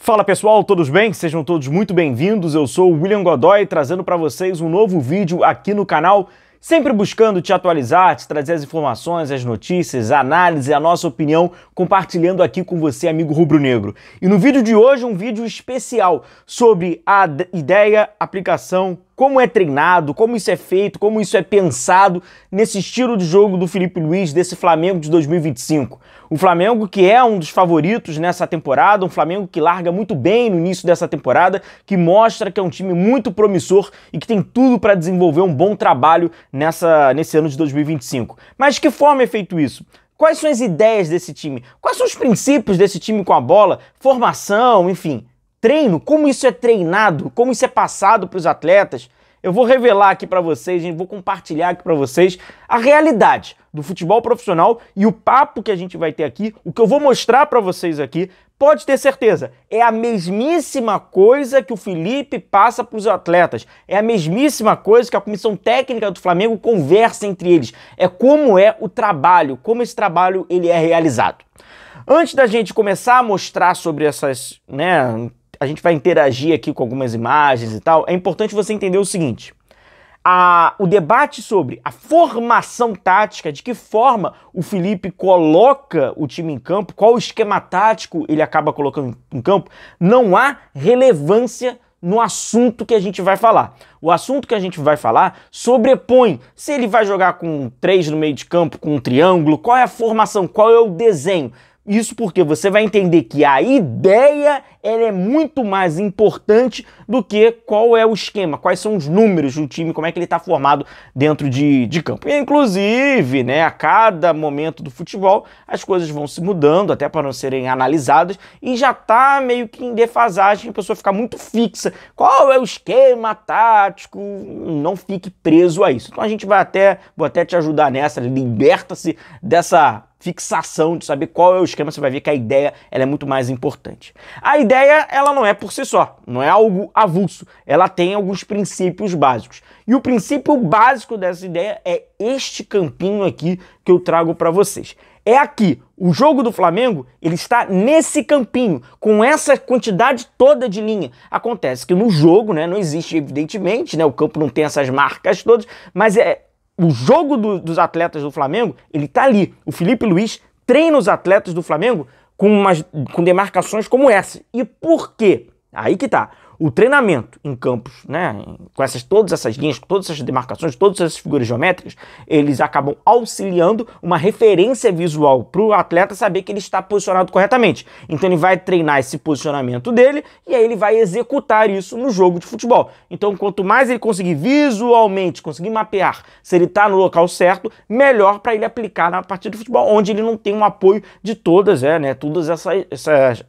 Fala pessoal, todos bem? Sejam todos muito bem-vindos. Eu sou o William Godoy, trazendo para vocês um novo vídeo aqui no canal, sempre buscando te atualizar, te trazer as informações, as notícias, a análise, a nossa opinião, compartilhando aqui com você, amigo rubro-negro. E no vídeo de hoje, um vídeo especial sobre a ideia, aplicação, como é treinado, como isso é feito, como isso é pensado nesse estilo de jogo do Filipe Luís, desse Flamengo de 2025. O Flamengo que é um dos favoritos nessa temporada, um Flamengo que larga muito bem no início dessa temporada, que mostra que é um time muito promissor e que tem tudo para desenvolver um bom trabalho nesse ano de 2025. Mas de que forma é feito isso? Quais são as ideias desse time? Quais são os princípios desse time com a bola? Formação, enfim. Treino, como isso é treinado, como isso é passado para os atletas. Eu vou revelar aqui para vocês, vou compartilhar aqui para vocês a realidade do futebol profissional e o papo que a gente vai ter aqui, o que eu vou mostrar para vocês aqui, pode ter certeza, é a mesmíssima coisa que o Filipe passa para os atletas, é a mesmíssima coisa que a comissão técnica do Flamengo conversa entre eles, é como é o trabalho, como esse trabalho ele é realizado. Antes da gente começar a mostrar sobre essas, a gente vai interagir aqui com algumas imagens e tal, é importante você entender o seguinte, o debate sobre a formação tática, de que forma o Filipe coloca o time em campo, qual esquema tático ele acaba colocando em campo, não há relevância no assunto que a gente vai falar. O assunto que a gente vai falar sobrepõe se ele vai jogar com 3 no meio de campo, com um triângulo, qual é a formação, qual é o desenho. Isso porque você vai entender que a ideia ela é muito mais importante do que qual é o esquema, quais são os números do time, como é que ele está formado dentro de campo. E, inclusive, a cada momento do futebol, as coisas vão se mudando, até para não serem analisadas, e já está meio que em defasagem, a pessoa fica muito fixa. Qual é o esquema tático? Não fique preso a isso. Então a gente vou até te ajudar nessa, liberta-se dessa fixação de saber qual é o esquema, você vai ver que a ideia ela é muito mais importante. A ideia ela não é por si só, não é algo avulso, ela tem alguns princípios básicos. E o princípio básico dessa ideia é este campinho aqui que eu trago para vocês. É aqui, o jogo do Flamengo, ele está nesse campinho, com essa quantidade toda de linha. Acontece que no jogo, não existe evidentemente, o campo não tem essas marcas todas, mas o jogo dos atletas do Flamengo, ele tá ali. O Filipe Luís treina os atletas do Flamengo com demarcações como essa. E por quê? Aí que tá. O treinamento em campos, com todas essas linhas, com todas essas demarcações, todas essas figuras geométricas, eles acabam auxiliando uma referência visual para o atleta saber que ele está posicionado corretamente. Então ele vai treinar esse posicionamento dele e aí ele vai executar isso no jogo de futebol. Então quanto mais ele conseguir visualmente, conseguir mapear se ele está no local certo, melhor para ele aplicar na partida de futebol, onde ele não tem um apoio de todas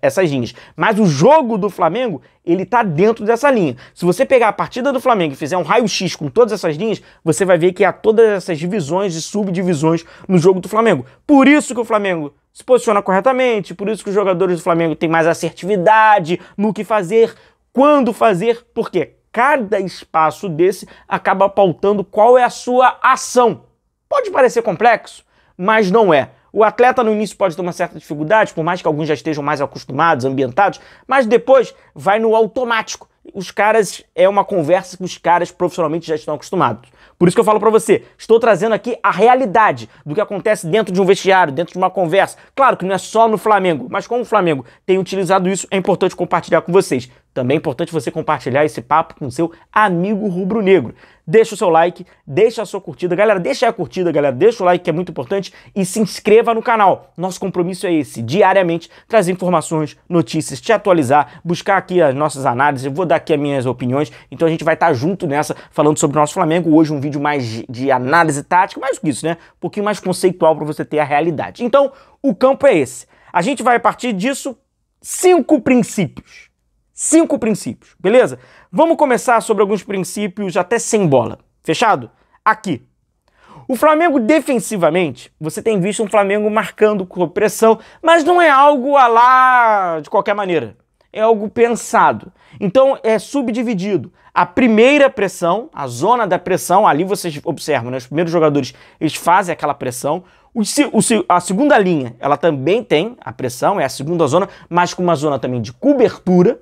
essas linhas. Mas o jogo do Flamengo, ele está dentro dessa linha. Se você pegar a partida do Flamengo e fizer um raio-x com todas essas linhas, você vai ver que há todas essas divisões e subdivisões no jogo do Flamengo. Por isso que o Flamengo se posiciona corretamente, por isso que os jogadores do Flamengo têm mais assertividade no que fazer, quando fazer, porque cada espaço desse acaba pautando qual é a sua ação. Pode parecer complexo, mas não é. O atleta no início pode ter uma certa dificuldade, por mais que alguns já estejam mais acostumados, ambientados, mas depois vai no automático. Os caras, é uma conversa que os caras profissionalmente já estão acostumados. Por isso que eu falo pra você, estou trazendo aqui a realidade do que acontece dentro de um vestiário, dentro de uma conversa. Claro que não é só no Flamengo, mas como o Flamengo tem utilizado isso, é importante compartilhar com vocês. Também é importante você compartilhar esse papo com seu amigo rubro-negro. Deixa o seu like, deixa a sua curtida. Galera, deixa a curtida, galera. Deixa o like que é muito importante e se inscreva no canal. Nosso compromisso é esse, diariamente trazer informações, notícias, te atualizar, buscar aqui as nossas análises. Eu vou dar aqui as minhas opiniões, então a gente vai estar junto nessa, falando sobre o nosso Flamengo. Hoje um vídeo mais de análise tática, mais do que isso, um pouquinho mais conceitual para você ter a realidade. Então, o campo é esse. A gente vai, a partir disso, 5 princípios. 5 princípios, beleza? Vamos começar sobre alguns princípios até sem bola. Fechado? Aqui. O Flamengo defensivamente, você tem visto um Flamengo marcando com pressão, mas não é algo a lá de qualquer maneira. É algo pensado. Então é subdividido. A primeira pressão, a zona da pressão, ali vocês observam, os primeiros jogadores eles fazem aquela pressão. A segunda linha, ela também tem a pressão, é a segunda zona, mas com uma zona também de cobertura.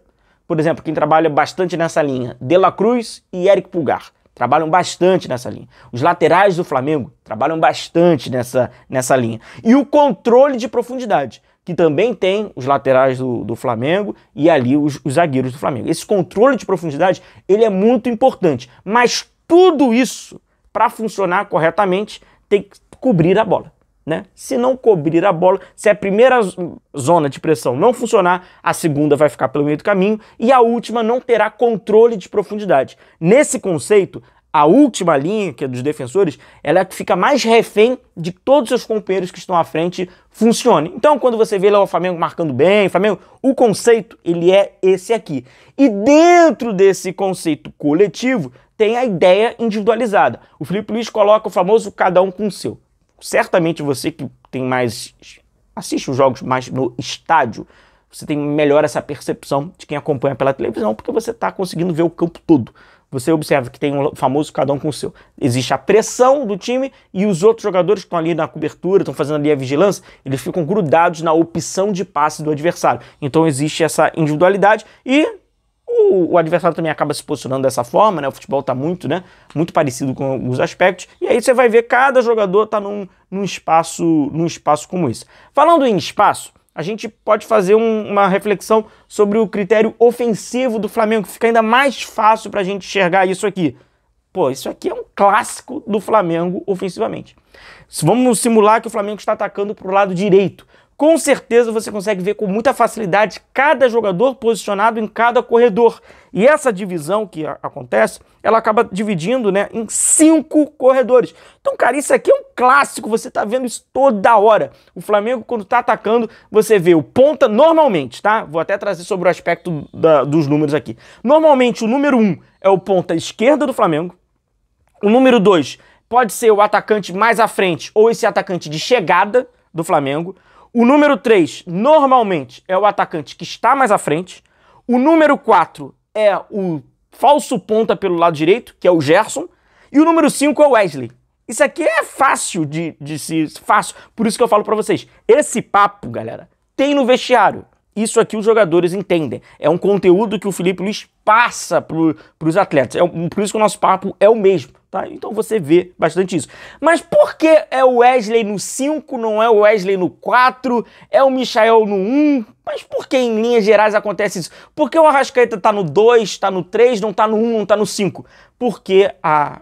Por exemplo, quem trabalha bastante nessa linha, De La Cruz e Eric Pulgar, trabalham bastante nessa linha. Os laterais do Flamengo trabalham bastante nessa linha. E o controle de profundidade, que também tem os laterais do Flamengo e ali os zagueiros do Flamengo. Esse controle de profundidade, ele é muito importante, mas tudo isso, para funcionar corretamente, tem que cobrir a bola, né? Se não cobrir a bola, se a primeira zona de pressão não funcionar, a segunda vai ficar pelo meio do caminho e a última não terá controle de profundidade. Nesse conceito, a última linha, que é dos defensores, ela é a que fica mais refém de todos os seus companheiros que estão à frente funcionem. Então, quando você vê lá o Flamengo marcando bem, o conceito, ele é esse aqui. E dentro desse conceito coletivo, tem a ideia individualizada. O Felipe Luiz coloca o famoso cada um com o seu. Certamente você que tem mais, assiste os jogos mais no estádio, você tem melhor essa percepção de quem acompanha pela televisão, porque você está conseguindo ver o campo todo. Você observa que tem um famoso cada um com o seu. Existe a pressão do time e os outros jogadores que estão ali na cobertura, estão fazendo ali a vigilância, eles ficam grudados na opção de passe do adversário. Então existe essa individualidade e o adversário também acaba se posicionando dessa forma, né? O futebol está muito parecido com alguns aspectos. E aí você vai ver cada jogador está num espaço como esse. Falando em espaço, a gente pode fazer uma reflexão sobre o critério ofensivo do Flamengo, que fica ainda mais fácil para a gente enxergar isso aqui. Pô, isso aqui é um clássico do Flamengo ofensivamente. Vamos simular que o Flamengo está atacando para o lado direito. Com certeza você consegue ver com muita facilidade cada jogador posicionado em cada corredor. E essa divisão que acontece, ela acaba dividindo, né, em 5 corredores. Então, cara, isso aqui é um clássico, você tá vendo isso toda hora. O Flamengo, quando tá atacando, você vê o ponta normalmente, tá? Vou até trazer sobre o aspecto dos números aqui. Normalmente, o número 1 é o ponta esquerda do Flamengo. O número 2 pode ser o atacante mais à frente ou esse atacante de chegada do Flamengo. O número 3, normalmente, é o atacante que está mais à frente. O número 4 é o falso ponta pelo lado direito, que é o Gerson. E o número 5 é o Wesley. Isso aqui é fácil fácil. Por isso que eu falo pra vocês. Esse papo, galera, tem no vestiário. Isso aqui os jogadores entendem. É um conteúdo que o Felipe Luiz passa pros atletas. Por isso que o nosso papo é o mesmo. Tá? Então você vê bastante isso. Mas por que é o Wesley no 5, não é o Wesley no 4, é o Michael no 1? Mas por que em linhas gerais acontece isso? Por que o Arrascaeta tá no 2, tá no 3, não tá no 1, não tá no 5? Porque a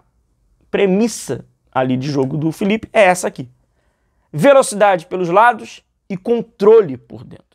premissa ali de jogo do Felipe é essa aqui. Velocidade pelos lados e controle por dentro.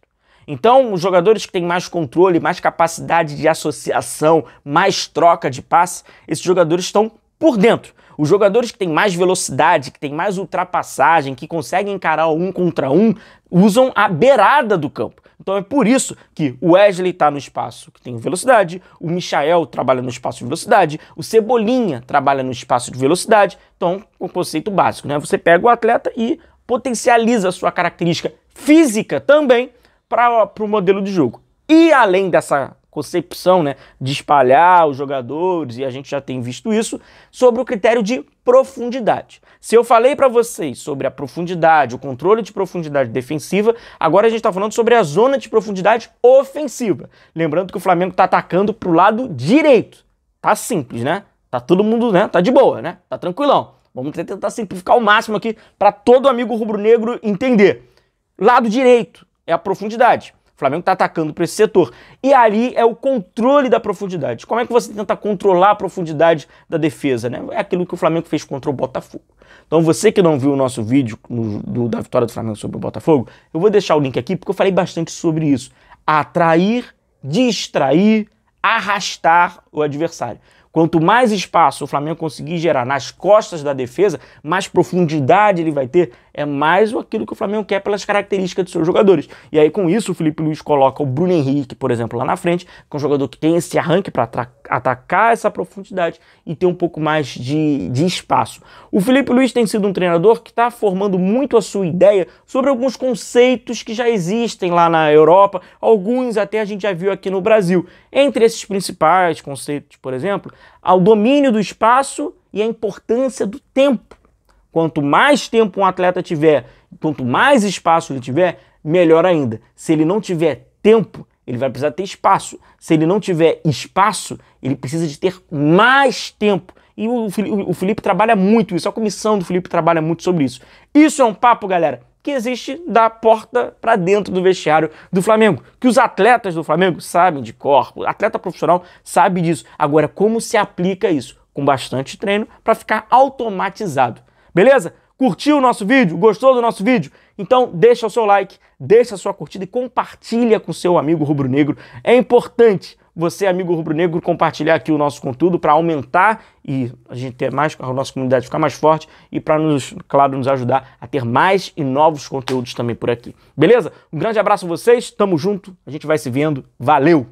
Então, os jogadores que têm mais controle, mais capacidade de associação, mais troca de passe, esses jogadores estão por dentro. Os jogadores que têm mais velocidade, que têm mais ultrapassagem, que conseguem encarar um contra um, usam a beirada do campo. Então é por isso que o Wesley está no espaço que tem velocidade, o Michael trabalha no espaço de velocidade, o Cebolinha trabalha no espaço de velocidade. Então, o conceito básico, né? Você pega o atleta e potencializa a sua característica física também para o modelo de jogo. E além dessa concepção, né, de espalhar os jogadores, e a gente já tem visto isso, sobre o critério de profundidade. Se eu falei para vocês sobre a profundidade, o controle de profundidade defensiva, agora a gente está falando sobre a zona de profundidade ofensiva. Lembrando que o Flamengo está atacando para o lado direito. Tá simples, né? Tá todo mundo, né? Tá de boa, né? Tá tranquilão. Vamos tentar simplificar ao máximo aqui para todo amigo rubro-negro entender. Lado direito é a profundidade. O Flamengo está atacando para esse setor. E ali é o controle da profundidade. Como é que você tenta controlar a profundidade da defesa, né? É aquilo que o Flamengo fez contra o Botafogo. Então você que não viu o nosso vídeo da vitória do Flamengo sobre o Botafogo, eu vou deixar o link aqui porque eu falei bastante sobre isso. Atrair, distrair, arrastar o adversário. Quanto mais espaço o Flamengo conseguir gerar nas costas da defesa, mais profundidade ele vai ter, é mais aquilo que o Flamengo quer pelas características dos seus jogadores. E aí com isso o Felipe Luiz coloca o Bruno Henrique, por exemplo, lá na frente, que é um jogador que tem esse arranque para atacar essa profundidade e ter um pouco mais de espaço. O Felipe Luiz tem sido um treinador que está formando muito a sua ideia sobre alguns conceitos que já existem lá na Europa, alguns até a gente já viu aqui no Brasil. Entre esses principais conceitos, por exemplo, ao domínio do espaço e a importância do tempo. Quanto mais tempo um atleta tiver, quanto mais espaço ele tiver, melhor ainda. Se ele não tiver tempo, ele vai precisar ter espaço. Se ele não tiver espaço, ele precisa de ter mais tempo. E o Felipe trabalha muito isso, a comissão do Felipe trabalha muito sobre isso. Isso é um papo, galera, que existe da porta para dentro do vestiário do Flamengo, que os atletas do Flamengo sabem de cor, o atleta profissional sabe disso. Agora, como se aplica isso? Com bastante treino para ficar automatizado. Beleza? Curtiu o nosso vídeo? Gostou do nosso vídeo? Então deixa o seu like, deixa a sua curtida e compartilha com seu amigo rubro-negro. É importante você, amigo rubro-negro, compartilhar aqui o nosso conteúdo para aumentar e a gente ter mais, a nossa comunidade ficar mais forte e para claro, nos ajudar a ter mais e novos conteúdos também por aqui. Beleza? Um grande abraço a vocês, tamo junto, a gente vai se vendo, valeu!